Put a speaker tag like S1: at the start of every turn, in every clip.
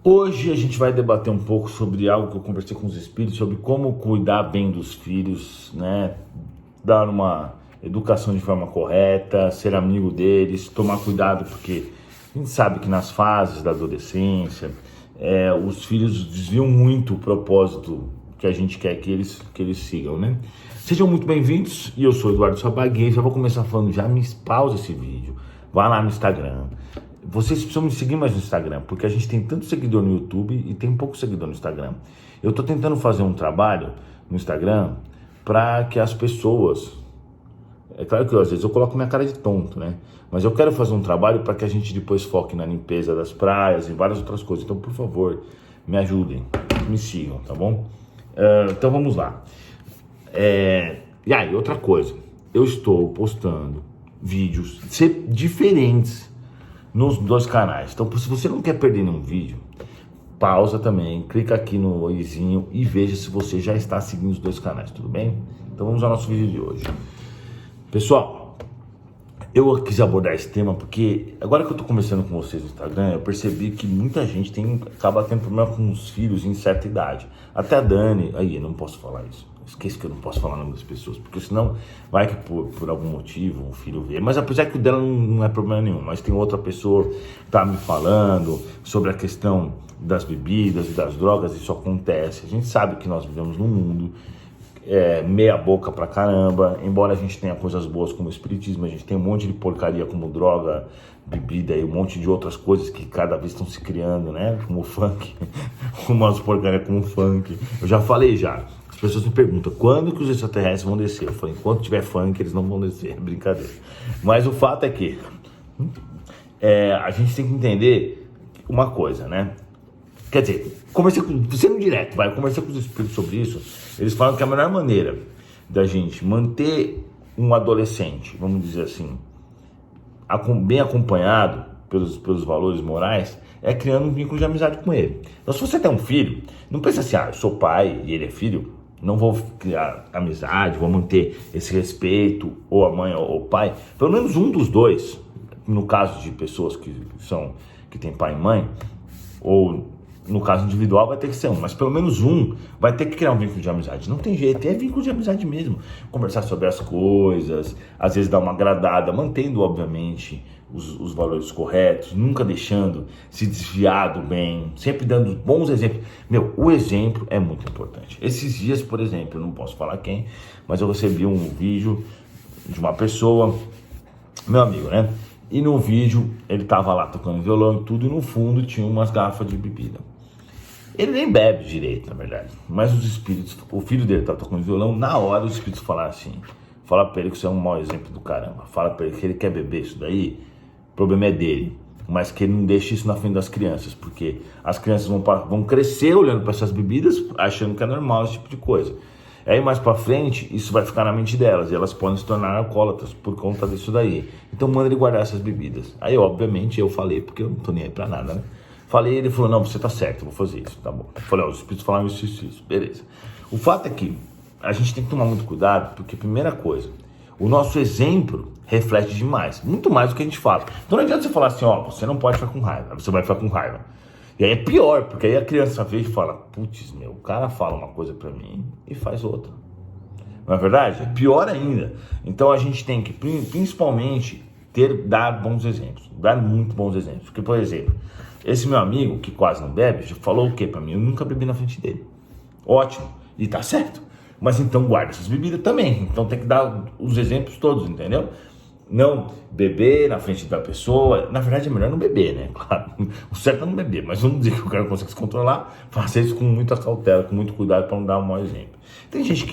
S1: Hoje a gente vai debater um pouco sobre algo que eu conversei com os espíritos, sobre como cuidar bem dos filhos, né? Dar uma educação de forma correta, ser amigo deles, tomar cuidado, porque a gente sabe que nas fases da adolescência, os filhos desviam muito o propósito que a gente quer que eles sigam, né? Sejam muito bem-vindos, e eu sou Eduardo Sabaguei, já vou começar falando, já me pausa esse vídeo, vá lá no Instagram. Vocês precisam me seguir mais no Instagram, porque a gente tem tanto seguidor no YouTube e tem pouco seguidor no Instagram. Eu tô tentando fazer um trabalho no Instagram para que as pessoas... É claro que às vezes eu coloco minha cara de tonto, né? Mas eu quero fazer um trabalho para que a gente depois foque na limpeza das praias e várias outras coisas. Então, por favor, me ajudem, me sigam, tá bom? Então vamos lá. E aí, outra coisa. Eu estou postando vídeos diferentes nos dois canais. Então, se você não quer perder nenhum vídeo, pausa também, clica aqui no oizinho e veja se você já está seguindo os dois canais, tudo bem? Então vamos ao nosso vídeo de hoje. Pessoal, eu quis abordar esse tema porque agora que eu estou conversando com vocês no Instagram, eu percebi que muita gente acaba tendo problema com os filhos em certa idade. Até a Dani, aí eu não posso falar isso. Esqueço que eu não posso falar o nome das pessoas, porque senão vai que por algum motivo o filho vê. Mas apesar que o dela não é problema nenhum, mas tem outra pessoa que tá me falando sobre a questão das bebidas e das drogas, isso acontece. A gente sabe que nós vivemos num mundo meia boca pra caramba, embora a gente tenha coisas boas como o espiritismo, a gente tem um monte de porcaria como droga, bebida e um monte de outras coisas que cada vez estão se criando, né? Como o funk, umas porcaria como o funk. Eu já falei já. As pessoas me perguntam, quando que os extraterrestres vão descer? Eu falei, enquanto tiver funk, eles não vão descer, brincadeira. Mas o fato é que a gente tem que entender uma coisa, né? Quer dizer, sendo direto, eu conversei com os espíritos sobre isso, eles falam que a melhor maneira da gente manter um adolescente, vamos dizer assim, bem acompanhado pelos valores morais, é criando um vínculo de amizade com ele. Então, se você tem um filho, não pensa assim, eu sou pai e ele é filho, não vou criar amizade, vou manter esse respeito, ou a mãe ou o pai. Pelo menos um dos dois, no caso de pessoas que têm pai e mãe, ou no caso individual vai ter que ser um, mas pelo menos um vai ter que criar um vínculo de amizade. Não tem jeito, é vínculo de amizade mesmo. Conversar sobre as coisas, às vezes dar uma agradada, mantendo, obviamente, os valores corretos, nunca deixando se desviar do bem, sempre dando bons exemplos. O exemplo é muito importante. Esses dias, por exemplo, eu não posso falar quem, mas eu recebi um vídeo de uma pessoa, meu amigo, né? E no vídeo ele tava lá tocando violão e tudo, e no fundo tinha umas garrafas de bebida. Ele nem bebe direito, na verdade, mas os espíritos, o filho dele tá tocando violão, na hora os espíritos falaram assim, fala pra ele que isso é um mau exemplo do caramba, fala pra ele que ele quer beber isso daí, o problema é dele, mas que ele não deixe isso na frente das crianças, porque as crianças vão crescer olhando para essas bebidas, achando que é normal esse tipo de coisa. Aí mais pra frente, isso vai ficar na mente delas, e elas podem se tornar alcoólatras por conta disso daí. Então manda ele guardar essas bebidas. Aí obviamente eu falei, porque eu não tô nem aí pra nada, né? Falei, ele falou, não, você tá certo, eu vou fazer isso, tá bom. Eu falei, os espíritos falaram isso, beleza. O fato é que a gente tem que tomar muito cuidado, porque primeira coisa, o nosso exemplo reflete demais, muito mais do que a gente fala. Então não adianta você falar assim, você não pode ficar com raiva, você vai ficar com raiva. E aí é pior, porque aí a criança vê e fala, putz, o cara fala uma coisa pra mim e faz outra. Não é verdade? É pior ainda. Então a gente tem que, principalmente, dar bons exemplos, dar muito bons exemplos. Porque, por exemplo, esse meu amigo, que quase não bebe, já falou o quê pra mim? Eu nunca bebi na frente dele. Ótimo, e tá certo. Mas então guarda essas bebidas também. Então tem que dar os exemplos todos, entendeu? Não beber na frente da pessoa. Na verdade é melhor não beber, né? Claro, o certo é não beber, mas vamos dizer que o cara consegue se controlar. Faça isso com muita cautela, com muito cuidado para não dar um mau exemplo. Tem gente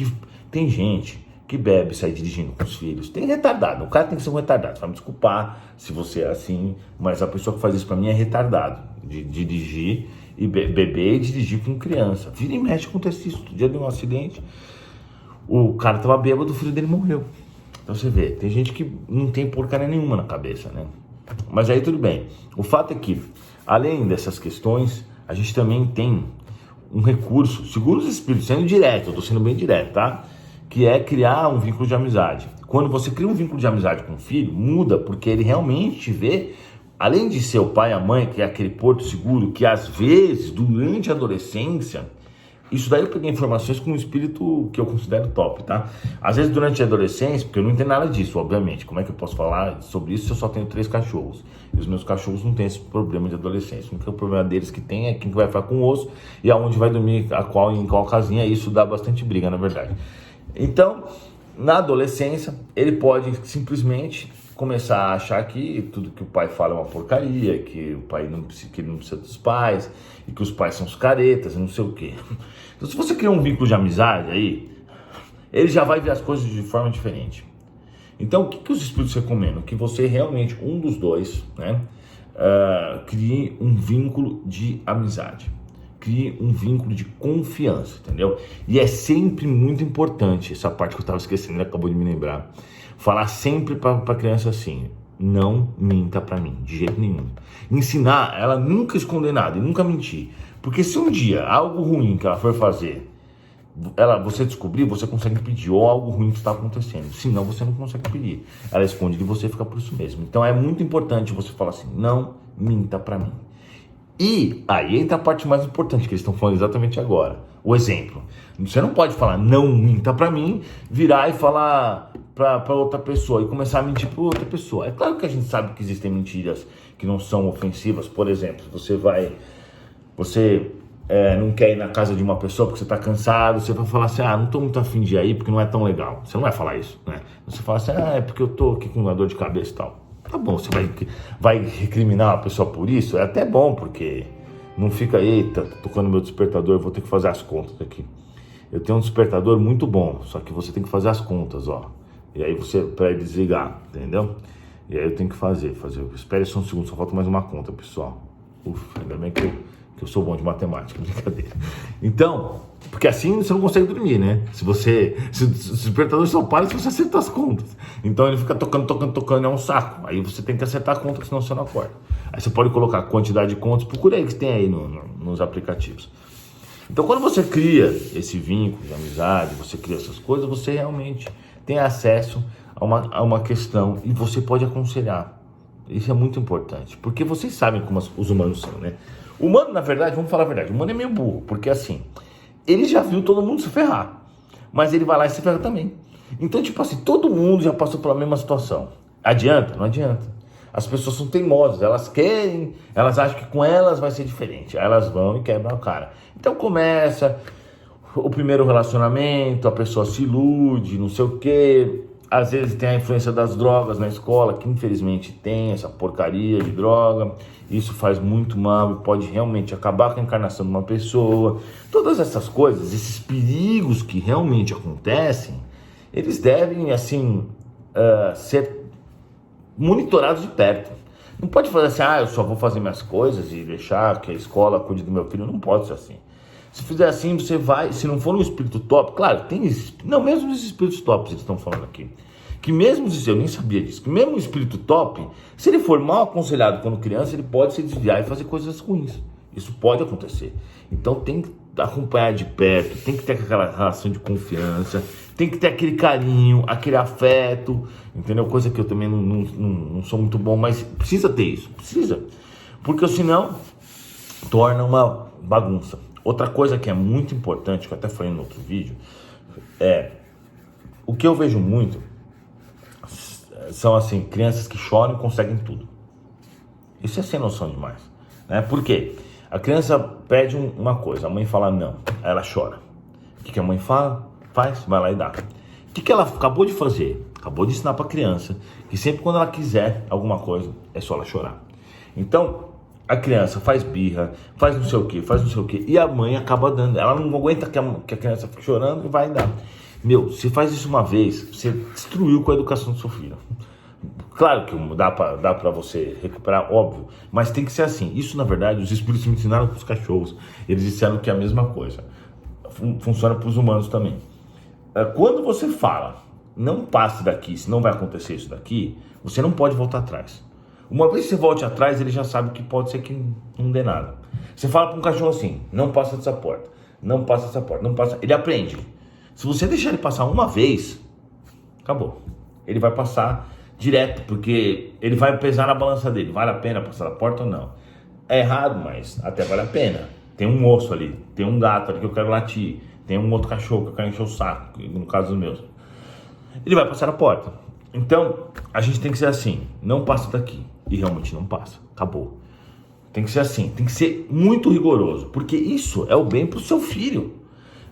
S1: que bebe, sai dirigindo com os filhos. Tem retardado, o cara tem que ser um retardado. Vai me desculpar se você é assim, mas a pessoa que faz isso para mim é retardado. De dirigir e beber e dirigir com criança. Vira e mexe, acontece isso. Outro dia deu um acidente, o cara tava bêbado, o filho dele morreu. Então você vê, tem gente que não tem porcaria nenhuma na cabeça, né? Mas aí tudo bem. O fato é que, além dessas questões, a gente também tem um recurso, segundo os espíritos, sendo direto, eu tô sendo bem direto, tá? Que é criar um vínculo de amizade. Quando você cria um vínculo de amizade com o filho, muda, porque ele realmente vê além de ser o pai e a mãe, que é aquele porto seguro, que às vezes, durante a adolescência, isso daí eu peguei informações com um espírito que eu considero top, tá? Às vezes durante a adolescência, porque eu não entendo nada disso, obviamente. Como é que eu posso falar sobre isso se eu só tenho 3 cachorros? E os meus cachorros não têm esse problema de adolescência. O único problema deles que tem é quem vai ficar com o osso e aonde vai dormir, em qual casinha. Isso dá bastante briga, na verdade. Então, na adolescência, ele pode simplesmente começar a achar que tudo que o pai fala é uma porcaria, que o pai não precisa, que ele não precisa dos pais, e que os pais são os caretas, e não sei o quê. Então, se você criar um vínculo de amizade aí, ele já vai ver as coisas de forma diferente. Então, o que os espíritos recomendam? Que você realmente, um dos dois, né, crie um vínculo de amizade. Crie um vínculo de confiança, entendeu? E é sempre muito importante, essa parte que eu estava esquecendo, ele acabou de me lembrar, falar sempre para a criança assim: não minta para mim, de jeito nenhum. Ensinar ela nunca esconder nada e nunca mentir. Porque se um dia algo ruim que ela for fazer, você descobrir, você consegue pedir, ou algo ruim que está acontecendo. Senão você não consegue pedir. Ela esconde de você e fica por isso mesmo. Então é muito importante você falar assim: não minta para mim. E aí entra a parte mais importante que eles estão falando exatamente agora. O exemplo. Você não pode falar não minta pra mim, virar e falar pra outra pessoa e começar a mentir pra outra pessoa. É claro que a gente sabe que existem mentiras que não são ofensivas. Por exemplo, você não quer ir na casa de uma pessoa porque você tá cansado, você vai falar assim: não tô muito afim de ir aí porque não é tão legal. Você não vai falar isso, né? Você fala assim: é porque eu tô aqui com uma dor de cabeça e tal. Tá bom, você vai recriminar a pessoa por isso? É até bom, porque não fica, eita, tô tocando meu despertador, vou ter que fazer as contas aqui. Eu tenho um despertador muito bom, só que você tem que fazer as contas, ó. E aí pra ele desligar, entendeu? E aí eu tenho que fazer. Espere só um segundo, só falta mais uma conta, pessoal. Ufa, ainda bem que eu sou bom de matemática, brincadeira. Então, porque assim você não consegue dormir, né? Se o despertador só para se você acerta as contas. Então ele fica tocando, é um saco. Aí você tem que acertar a conta, senão você não acorda. Aí você pode colocar a quantidade de contas, procura aí que tem aí nos aplicativos. Então quando você cria esse vínculo de amizade, você cria essas coisas, você realmente tem acesso a uma questão e você pode aconselhar. Isso é muito importante, porque vocês sabem como os humanos são, né? O humano, na verdade, vamos falar a verdade, o humano é meio burro, porque assim, ele já viu todo mundo se ferrar, mas ele vai lá e se ferra também. Então, tipo assim, todo mundo já passou pela mesma situação. Adianta? Não adianta. As pessoas são teimosas, elas acham que com elas vai ser diferente. Aí elas vão e quebram a cara. Então começa o primeiro relacionamento, a pessoa se ilude, não sei o quê. Às vezes tem a influência das drogas na escola, que infelizmente tem essa porcaria de droga. Isso faz muito mal e pode realmente acabar com a encarnação de uma pessoa. Todas essas coisas, esses perigos que realmente acontecem, eles devem, assim, ser monitorados de perto. Não pode fazer assim: eu só vou fazer minhas coisas e deixar que a escola cuide do meu filho. Não pode ser assim. Se fizer assim, você vai, se não for um espírito top, claro, não, mesmo os espíritos tops eles estão falando aqui, que mesmo, eu nem sabia disso, que mesmo um espírito top, se ele for mal aconselhado quando criança, ele pode se desviar e fazer coisas ruins. Isso pode acontecer. Então tem que acompanhar de perto, tem que ter aquela relação de confiança, tem que ter aquele carinho, aquele afeto, entendeu? Coisa que eu também não sou muito bom, mas precisa ter isso, precisa. Porque senão torna uma bagunça. Outra coisa que é muito importante, que eu até falei no outro vídeo, o que eu vejo muito são assim, crianças que choram e conseguem tudo. Isso é sem noção demais, né? Por quê? A criança pede uma coisa, a mãe fala não, aí ela chora. O que a mãe faz? Vai lá e dá. O que ela acabou de fazer? Acabou de ensinar para a criança que sempre quando ela quiser alguma coisa, é só ela chorar. Então, a criança faz birra, faz não sei o que, e a mãe acaba dando. Ela não aguenta que a criança fique chorando e vai dar. Se faz isso uma vez, você destruiu com a educação do seu filho. Claro que dá pra você recuperar, óbvio, mas tem que ser assim. Isso, na verdade, os espíritos me ensinaram com os cachorros. Eles disseram que é a mesma coisa. Funciona para os humanos também. Quando você fala, não passe daqui, senão vai acontecer isso daqui, você não pode voltar atrás. Uma vez que você volte atrás, ele já sabe que pode ser que não dê nada. Você fala para um cachorro assim: não passa dessa porta, não passa dessa porta, não passa. Ele aprende. Se você deixar ele passar uma vez, acabou. Ele vai passar direto, porque ele vai pesar na balança dele. Vale a pena passar a porta ou não? É errado, mas até vale a pena. Tem um osso ali, tem um gato ali que eu quero latir, tem um outro cachorro que eu quero encher o saco, no caso dos meus. Ele vai passar a porta. Então, a gente tem que ser assim, não passa daqui. E realmente não passa, acabou. Tem que ser assim, tem que ser muito rigoroso, porque isso é o bem pro seu filho.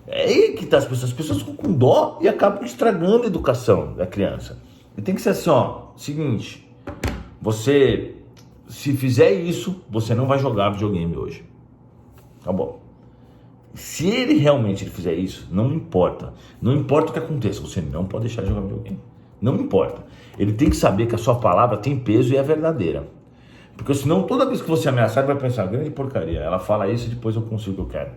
S1: É aí que tá as pessoas ficam com dó e acabam estragando a educação da criança. E tem que ser assim, ó, seguinte, você, se fizer isso, você não vai jogar videogame hoje. Tá bom. Se ele realmente fizer isso, não importa o que aconteça, você não pode deixar de jogar videogame. Não importa. Ele tem que saber que a sua palavra tem peso e é verdadeira. Porque senão toda vez que você ameaçar, ele vai pensar, grande porcaria, ela fala isso e depois eu consigo o que eu quero.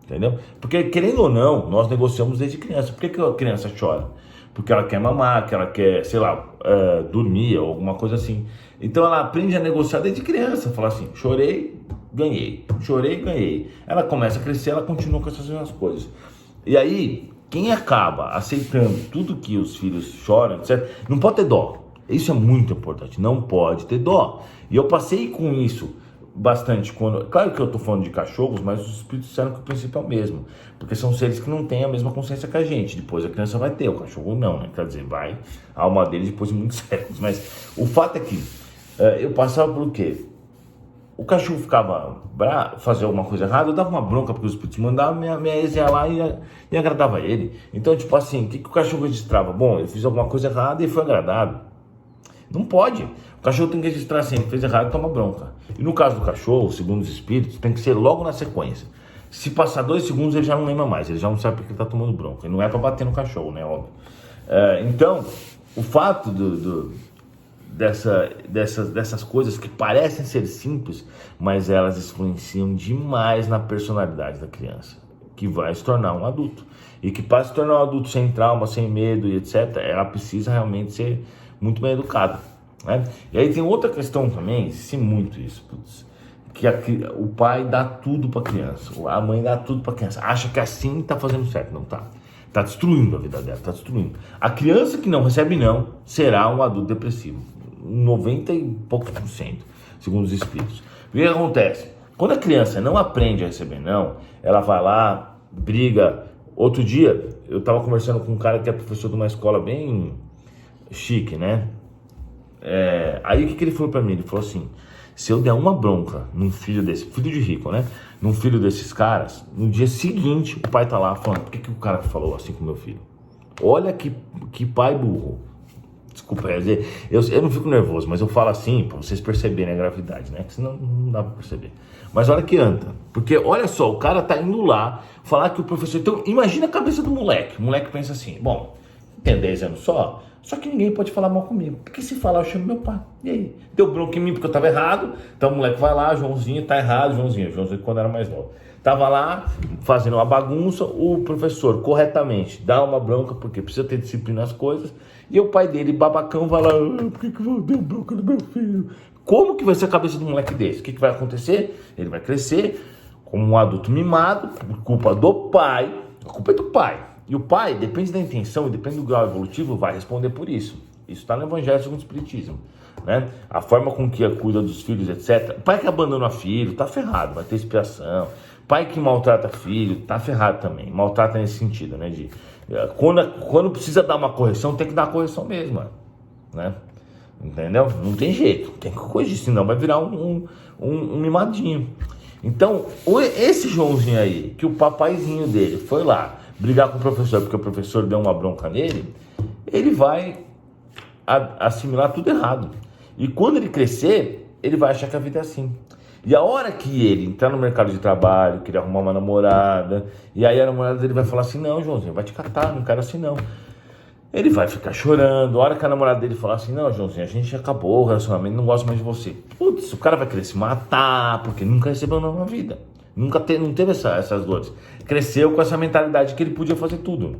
S1: Entendeu? Porque querendo ou não, nós negociamos desde criança. Por que a criança chora? Porque ela quer mamar, que ela quer, sei lá, dormir ou alguma coisa assim. Então ela aprende a negociar desde criança. Fala assim, chorei, ganhei. Chorei, ganhei. Ela começa a crescer, ela continua com essas mesmas coisas. E aí, quem acaba aceitando tudo que os filhos choram, etc., não pode ter dó. Isso é muito importante, não pode ter dó. E eu passei com isso bastante quando... Claro que eu tô falando de cachorros, mas os espíritos disseram que o princípio é o mesmo. Porque são seres que não têm a mesma consciência que a gente. Depois a criança vai ter, o cachorro não, né? Quer dizer, vai a alma dele depois de muitos séculos. Mas o fato é que eu passava por o quê? O cachorro ficava bravo, fazia alguma coisa errada, eu dava uma bronca porque os espíritos mandavam, minha ex ia lá e agradava ele. Então, tipo assim, o que o cachorro registrava? Bom, eu fiz alguma coisa errada e foi agradado. Não pode. O cachorro tem que registrar assim, ele fez errado, toma bronca. E no caso do cachorro, segundo os espíritos, tem que ser logo na sequência. Se passar 2 segundos, ele já não lembra mais, ele já não sabe porque ele tá tomando bronca. E não é pra bater no cachorro, né, óbvio. Então, o fato dessas coisas que parecem ser simples, mas elas influenciam demais na personalidade da criança, que vai se tornar um adulto. E que para se tornar um adulto sem trauma, sem medo e etc., ela precisa realmente ser muito bem educada, né? E aí tem outra questão também, existe muito isso, que o pai dá tudo para a criança, a mãe dá tudo para a criança, acha que assim está fazendo certo, não tá. Está destruindo a vida dela, está destruindo. A criança que não recebe não será um adulto depressivo, 90 e poucos por cento, segundo os espíritos. O que acontece? Quando a criança não aprende a receber não, ela vai lá, briga. Outro dia, eu estava conversando com um cara que é professor de uma escola bem chique, né? Aí o que ele falou pra mim? Ele falou assim, se eu der uma bronca num filho desse, filho de rico, né? Num filho desses caras, no dia seguinte o pai tá lá falando, por que o cara falou assim com o meu filho? Olha que pai burro. Desculpa, eu não fico nervoso, mas eu falo assim pra vocês perceberem a gravidade, né? Que senão não dá pra perceber. Mas olha que anda. Porque olha só, o cara tá indo lá falar que o professor... Então imagina a cabeça do moleque. O moleque pensa assim, bom, tem 10 anos só que ninguém pode falar mal comigo. Porque se falar, eu chamo meu pai. E aí? Deu bronca em mim porque eu tava errado. Então o moleque vai lá, Joãozinho tá errado, Joãozinho quando era mais novo. Tava lá fazendo uma bagunça, o professor corretamente dá uma bronca porque precisa ter disciplina nas coisas. E o pai dele, babacão, vai lá, por que deu bronca no meu filho? Como que vai ser a cabeça do moleque desse? O que vai acontecer? Ele vai crescer como um adulto mimado, por culpa do pai. A culpa é do pai. E o pai, depende da intenção, depende do grau evolutivo, vai responder por isso. Isso está no Evangelho segundo o Espiritismo, né? A forma com que cuida dos filhos, etc. O pai que abandona filho, tá ferrado, vai ter expiação. Pai que maltrata filho, tá ferrado também. Maltrata nesse sentido, né? Quando precisa dar uma correção, tem que dar a correção mesmo, né? Entendeu? Não tem jeito, tem que corrigir, senão vai virar um mimadinho. Então, esse Joãozinho aí, que o papaizinho dele foi lá brigar com o professor porque o professor deu uma bronca nele, ele vai assimilar tudo errado. E quando ele crescer, ele vai achar que a vida é assim. E a hora que ele entrar no mercado de trabalho, querer arrumar uma namorada, e aí a namorada dele vai falar assim, não, Joãozinho, vai te catar, não quero assim não. Ele vai ficar chorando. A hora que a namorada dele falar assim, não, Joãozinho, a gente acabou o relacionamento, não gosto mais de você. Putz, o cara vai querer se matar, porque nunca recebeu não na vida. Não teve essas dores. Cresceu com essa mentalidade que ele podia fazer tudo.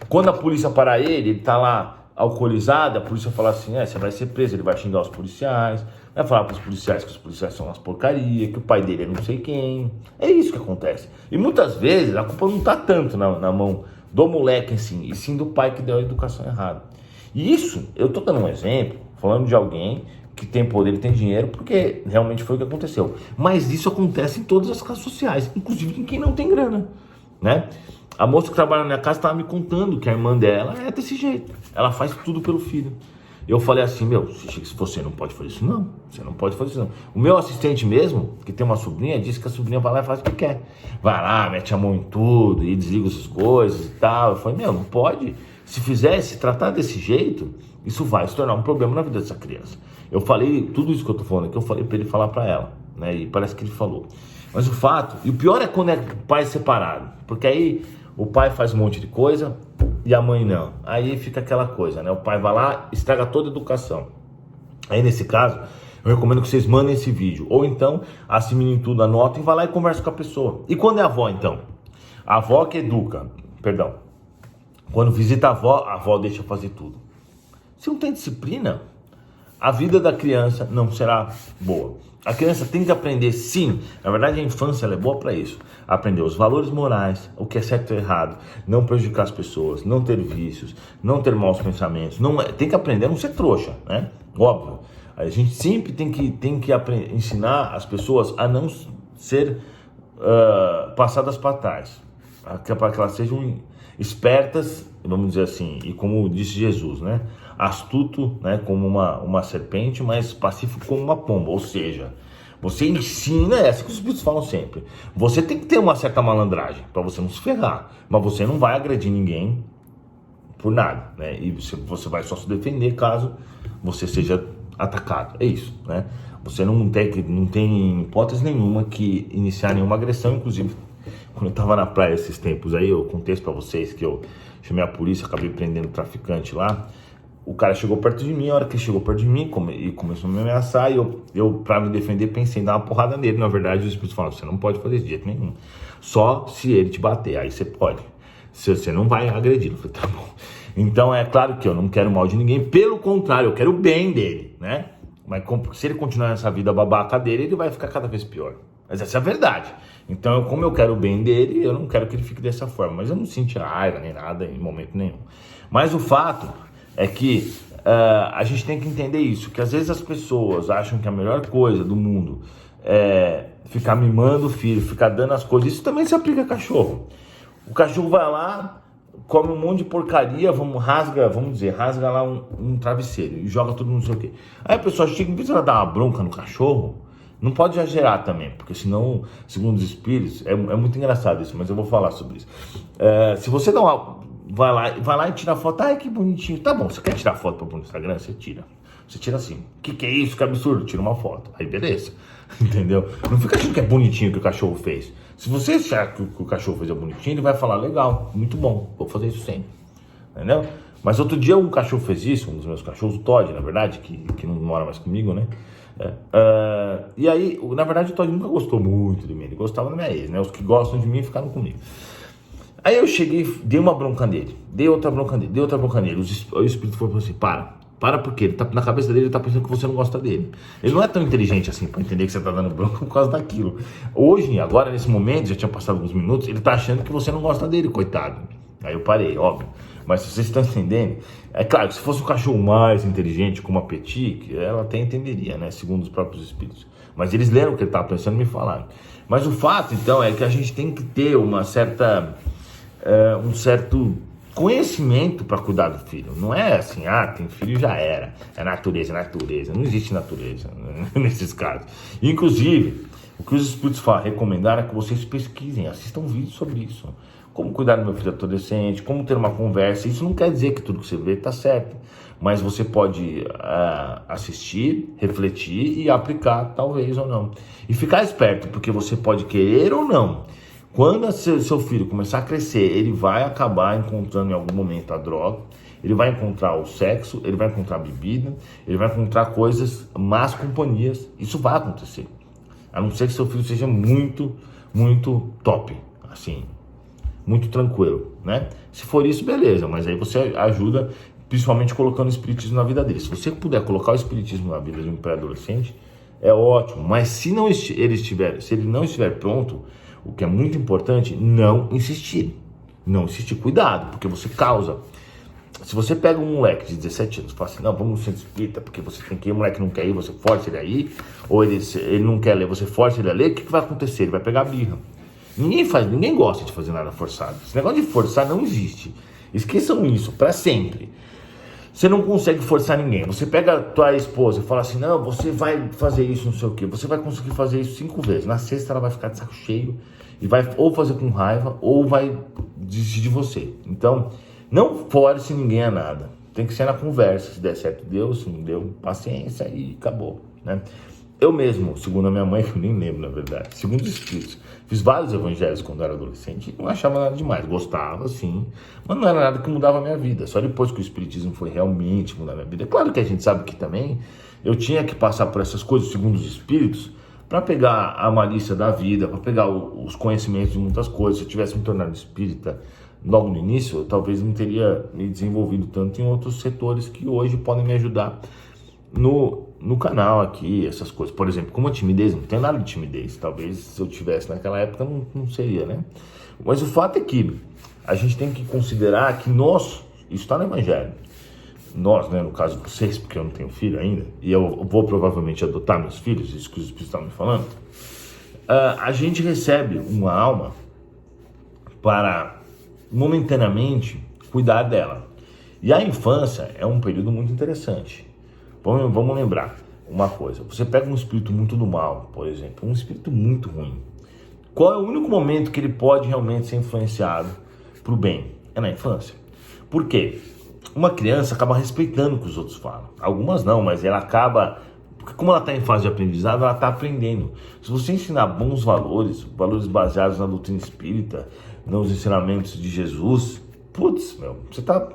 S1: Quando a polícia parar ele tá lá alcoolizado, a polícia fala assim, você vai ser preso, ele vai xingar os policiais, vai falar para os policiais que os policiais são umas porcaria, que o pai dele é não sei quem. É isso que acontece. E muitas vezes a culpa não tá tanto na mão do moleque em si, e sim do pai que deu a educação errada. E isso, eu tô dando um exemplo, falando de alguém que tem poder e tem dinheiro, porque realmente foi o que aconteceu. Mas isso acontece em todas as classes sociais, inclusive em quem não tem grana, né? A moça que trabalha na minha casa estava me contando que a irmã dela é desse jeito. Ela faz tudo pelo filho. Eu falei assim, meu, você não pode fazer isso não. Você não pode fazer isso não. O meu assistente mesmo, que tem uma sobrinha, disse que a sobrinha vai lá e faz o que quer. Vai lá, mete a mão em tudo e desliga essas coisas e tal. Eu falei, meu, não pode. Se tratar desse jeito, isso vai se tornar um problema na vida dessa criança. Eu falei, tudo isso que eu tô falando aqui, eu falei pra ele falar pra ela, né? E parece que ele falou. Mas o fato, e o pior é quando é pai separado, porque aí o pai faz um monte de coisa e a mãe não. Aí fica aquela coisa, né? O pai vai lá, estraga toda a educação. Aí nesse caso, eu recomendo que vocês mandem esse vídeo. Ou então, assinem tudo, anotem e vai lá e conversa com a pessoa. E quando é a avó, então? A avó que educa, perdão. Quando visita a avó deixa fazer tudo. Se não tem disciplina, a vida da criança não será boa. A criança tem que aprender, sim, na verdade a infância ela é boa para isso. Aprender os valores morais, o que é certo e errado, não prejudicar as pessoas, não ter vícios, não ter maus pensamentos. Tem que aprender a não ser trouxa, né? Óbvio. A gente sempre tem que ensinar as pessoas a não ser passadas para trás. Para que elas sejam espertas, vamos dizer assim, e como disse Jesus, né? Astuto, né? Como uma serpente, mas pacífico como uma pomba. Ou seja, você ensina, é assim que os espíritos falam sempre. Você tem que ter uma certa malandragem para você não se ferrar, mas você não vai agredir ninguém por nada, né? E você vai só se defender caso você seja atacado. É isso, né? Você não tem hipótese nenhuma que iniciar nenhuma agressão. Inclusive, quando eu tava na praia esses tempos aí, eu contei isso pra vocês que eu chamei a polícia, acabei prendendo o traficante lá. O cara chegou perto de mim, a hora que ele chegou perto de mim e começou a me ameaçar, e eu pra me defender, pensei em dar uma porrada nele. Na verdade, os espíritos falaram, você não pode fazer isso de jeito nenhum. Só se ele te bater, aí você pode. Você não vai agredir. Eu falei, tá bom. Então, é claro que eu não quero mal de ninguém, pelo contrário, eu quero o bem dele, né? Mas se ele continuar nessa vida babaca dele, ele vai ficar cada vez pior. Mas essa é a verdade. Então, como eu quero o bem dele, eu não quero que ele fique dessa forma. Mas eu não senti raiva nem nada em momento nenhum. Mas o fato é que a gente tem que entender isso, que às vezes as pessoas acham que a melhor coisa do mundo é ficar mimando o filho, ficar dando as coisas. Isso também se aplica a cachorro. O cachorro vai lá, come um monte de porcaria, rasga lá um travesseiro e joga tudo não sei o quê. Aí a pessoa chega, em vez de ela dar uma bronca no cachorro, não pode exagerar também, porque senão, segundo os espíritos, é muito engraçado isso, mas eu vou falar sobre isso. Se você vai lá e tira foto, ai que bonitinho, tá bom, você quer tirar foto para pôr no Instagram? Você tira assim, que é isso, que absurdo, tira uma foto, aí beleza, entendeu? Não fica achando que é bonitinho o que o cachorro fez. Se você achar que o cachorro fez bonitinho, ele vai falar, legal, muito bom, vou fazer isso sempre, entendeu? Mas outro dia um cachorro fez isso, um dos meus cachorros, o Todd, na verdade, que não mora mais comigo, né? E aí, na verdade, o Todd nunca gostou muito de mim, ele gostava da minha ex, né? Os que gostam de mim ficaram comigo. Aí eu cheguei, dei uma bronca nele, dei outra bronca nele. O espírito falou assim, para porque ele tá, na cabeça dele ele tá pensando que você não gosta dele. Ele não é tão inteligente assim pra entender que você tá dando bronca por causa daquilo. Hoje, agora, nesse momento, já tinha passado alguns minutos, ele tá achando que você não gosta dele, coitado. Aí eu parei, óbvio. Mas se vocês estão entendendo, é claro que se fosse um cachorro mais inteligente, como a Petit, ela até entenderia, né? Segundo os próprios espíritos. Mas eles leram o que ele tava pensando e me falaram. Mas o fato, então, é que a gente tem que ter um certo conhecimento para cuidar do filho. Não é assim, tem filho e já era. É natureza. Não existe natureza nesses casos. Inclusive, o que os espíritos recomendaram é que vocês pesquisem, assistam vídeos sobre isso. Como cuidar do meu filho adolescente, como ter uma conversa. Isso não quer dizer que tudo que você vê está certo. Mas você pode assistir, refletir e aplicar, talvez ou não. E ficar esperto, porque você pode querer ou não. Quando seu filho começar a crescer, ele vai acabar encontrando em algum momento a droga, ele vai encontrar o sexo, ele vai encontrar a bebida, ele vai encontrar coisas, más companhias. Isso vai acontecer. A não ser que seu filho seja muito, muito top, assim, muito tranquilo, né? Se for isso, beleza, mas aí você ajuda, principalmente colocando o espiritismo na vida dele. Se você puder colocar o espiritismo na vida de um pré-adolescente, é ótimo, mas se ele não estiver pronto, o que é muito importante, não insistir. Não insistir, cuidado, porque você causa Se você pega um moleque de 17 anos e fala assim, não, vamos no centro espírita, porque você tem que ir, o moleque não quer ir, você força ele a ir, ou ele não quer ler, você força ele a ler, o que vai acontecer? Ele vai pegar a birra. Ninguém gosta de fazer nada forçado. Esse negócio de forçar não existe. Esqueçam isso, para sempre. Você não consegue forçar ninguém. Você pega a tua esposa e fala assim, não, você vai fazer isso, não sei o quê. Você vai conseguir fazer isso 5 vezes. Na sexta ela vai ficar de saco cheio e vai ou fazer com raiva ou vai desistir de você. Então, não force ninguém a nada. Tem que ser na conversa. Se der certo, deu. Se não deu, paciência e acabou, né? Eu mesmo, segundo a minha mãe, que eu nem lembro na verdade, segundo os Espíritos, fiz vários evangelhos quando eu era adolescente e não achava nada demais. Gostava, sim, mas não era nada que mudava a minha vida. Só depois que o Espiritismo foi realmente mudar a minha vida. É claro que a gente sabe que também eu tinha que passar por essas coisas, segundo os Espíritos, para pegar a malícia da vida, para pegar os conhecimentos de muitas coisas. Se eu tivesse me tornado espírita logo no início, eu talvez não teria me desenvolvido tanto em outros setores que hoje podem me ajudar no canal aqui, essas coisas. Por exemplo, como a timidez, não tem nada de timidez. Talvez se eu tivesse naquela época não seria, né? Mas o fato é que a gente tem que considerar que nós, isso está no Evangelho, nós, né, no caso vocês, porque eu não tenho filho ainda, e eu vou provavelmente adotar meus filhos, isso que os Espíritos estão me falando, a gente recebe uma alma para momentaneamente cuidar dela. E a infância é um período muito interessante. Vamos lembrar uma coisa. Você pega um espírito muito do mal, por exemplo, um espírito muito ruim. Qual é o único momento que ele pode realmente ser influenciado para o bem? É na infância. Por quê? Uma criança acaba respeitando o que os outros falam. Algumas não, mas ela acaba... Porque como ela está em fase de aprendizado, ela está aprendendo. Se você ensinar bons valores, valores baseados na doutrina espírita, nos ensinamentos de Jesus, você está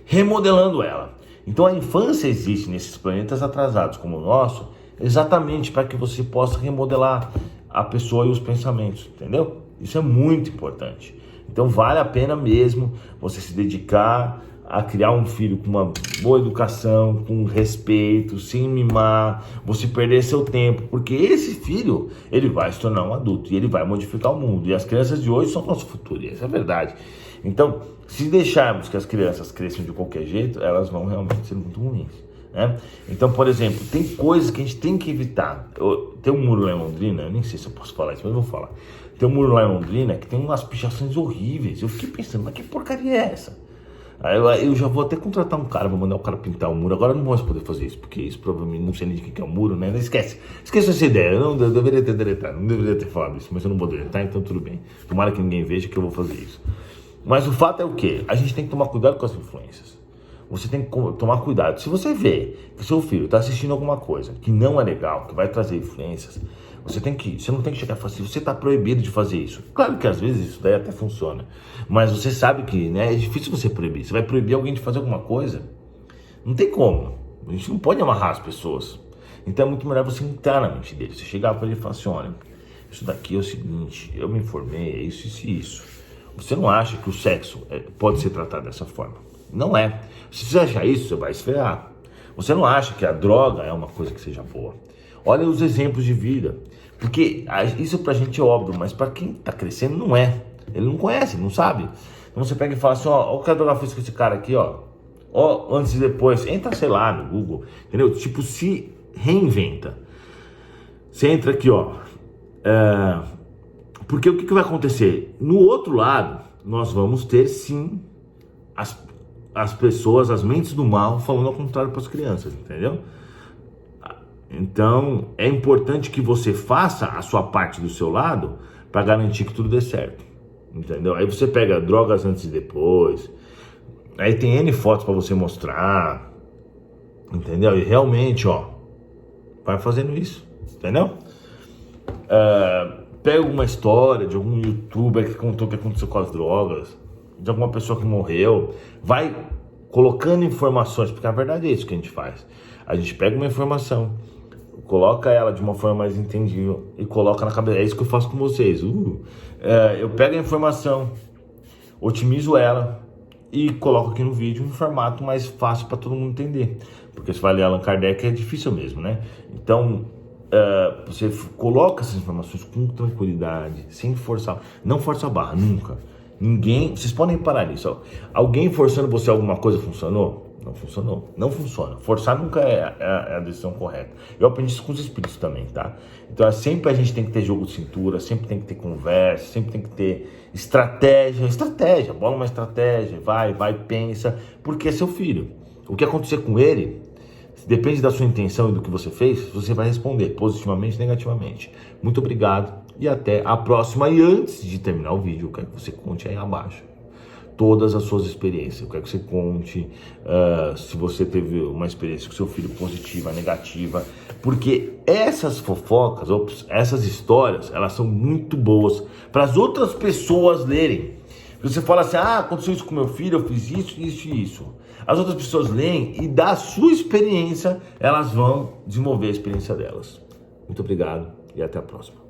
S1: remodelando ela. Então a infância existe nesses planetas atrasados como o nosso, exatamente para que você possa remodelar a pessoa e os pensamentos, entendeu? Isso é muito importante. Então vale a pena mesmo você se dedicar a criar um filho com uma boa educação, com respeito, sem mimar, você perder seu tempo, porque esse filho, ele vai se tornar um adulto e ele vai modificar o mundo. E as crianças de hoje são nosso futuro, e essa é a verdade. Então, se deixarmos que as crianças cresçam de qualquer jeito, elas vão realmente ser muito ruins, né? Então, por exemplo, tem coisas que a gente tem que evitar. Tem um muro lá em Londrina, eu nem sei se eu posso falar isso, mas eu vou falar. Tem um muro lá em Londrina que tem umas pichações horríveis. Eu fiquei pensando, mas que porcaria é essa? Aí eu já vou até contratar um cara, vou mandar o cara pintar o muro. Agora eu não vou mais poder fazer isso, porque isso provavelmente não sei nem de que é o muro, né? Esquece essa ideia. Eu deveria ter deletado, não deveria ter falado isso, mas eu não vou deletar, então tudo bem. Tomara que ninguém veja que eu vou fazer isso. Mas o fato é o quê? A gente tem que tomar cuidado com as influências. Você tem que tomar cuidado. Se você vê que seu filho está assistindo alguma coisa que não é legal, que vai trazer influências, você não tem que chegar e falar assim, você está proibido de fazer isso. Claro que às vezes isso daí até funciona, mas você sabe que, né, é difícil você proibir. Você vai proibir alguém de fazer alguma coisa? Não tem como. A gente não pode amarrar as pessoas. Então é muito melhor você entrar na mente dele. Você chegar para ele e falar assim, olha, isso daqui é o seguinte, eu me informei, é isso, isso e isso. Você não acha que o sexo pode ser tratado dessa forma? Não é. Se você achar isso, você vai esfriar. Você não acha que a droga é uma coisa que seja boa. Olha os exemplos de vida. Porque isso pra gente é óbvio, mas pra quem tá crescendo não é. Ele não conhece, ele não sabe. Então você pega e fala assim, ó, o que a droga fez com esse cara aqui, ó. Ó, antes e depois. Entra, sei lá, no Google. Entendeu? Tipo, se reinventa. Você entra aqui, ó. Porque o que vai acontecer? No outro lado, nós vamos ter sim as pessoas, as mentes do mal falando ao contrário para as crianças, entendeu? Então é importante que você faça a sua parte do seu lado para garantir que tudo dê certo, entendeu? Aí você pega drogas antes e depois, aí tem N fotos para você mostrar, entendeu? E realmente, ó, vai fazendo isso, entendeu? Pega alguma história de algum youtuber que contou o que aconteceu com as drogas, de alguma pessoa que morreu, vai colocando informações, porque a verdade é isso que a gente faz. A gente pega uma informação, coloca ela de uma forma mais entendível e coloca na cabeça. É isso que eu faço com vocês. Eu pego a informação, otimizo ela e coloco aqui no vídeo um formato mais fácil para todo mundo entender. Porque se vai ler Allan Kardec é difícil mesmo, né? Então, você coloca essas informações com tranquilidade, sem forçar. Não força a barra, nunca. Ninguém, vocês podem parar nisso. Ó. Alguém forçando você alguma coisa funcionou? Não funcionou. Não funciona. Forçar nunca é a decisão correta. Eu aprendi isso com os espíritos também, tá? Então sempre a gente tem que ter jogo de cintura, sempre tem que ter conversa, sempre tem que ter estratégia, bola uma estratégia, vai, pensa, porque é seu filho. O que acontecer com ele, depende da sua intenção e do que você fez, você vai responder positivamente, negativamente. Muito obrigado e até a próxima. E antes de terminar o vídeo, eu quero que você conte aí abaixo todas as suas experiências. Eu quero que você conte se você teve uma experiência com seu filho positiva, negativa, porque essas fofocas, essas histórias, elas são muito boas para as outras pessoas lerem. Você fala assim, aconteceu isso com meu filho, eu fiz isso, isso e isso. As outras pessoas leem e da sua experiência, elas vão desenvolver a experiência delas. Muito obrigado e até a próxima.